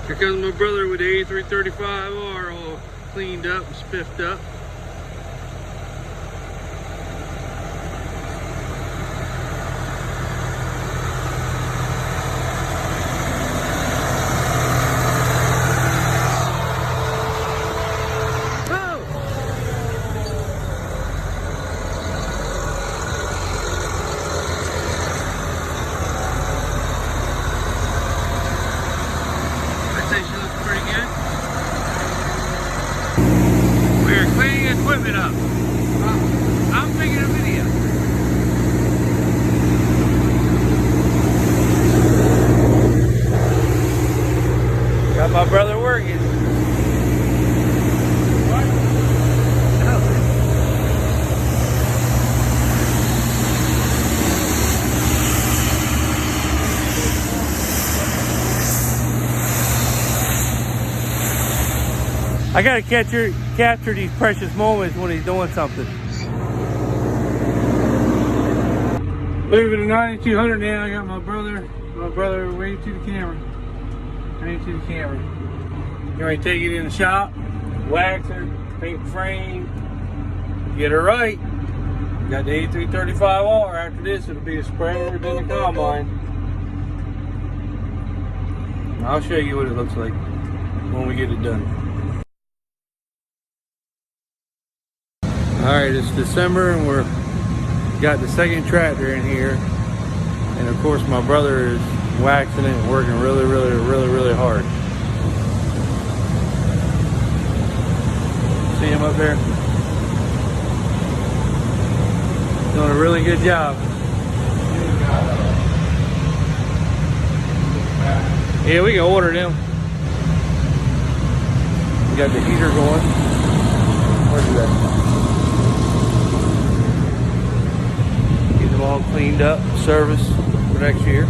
Here comes my brother with the A335R all cleaned up and spiffed up. We're cleaning equipment up. I'm making a video. Got my brother working. I gotta capture these precious moments when he's doing something. Moving to 9200 now. I got my brother way to the camera. Way to the camera. You ready to take it in the shop, wax her, paint the frame, get her right. Got the A335R. After this, it'll be a spreader than the combine. I'll show you what it looks like when we get it done. Alright, it's December and we're got the second tractor in here, and of course my brother is waxing it and working really hard. See him up there? Doing a really good job. Yeah, we can order them. We got the heater going. Where's that? All cleaned up, service for next year.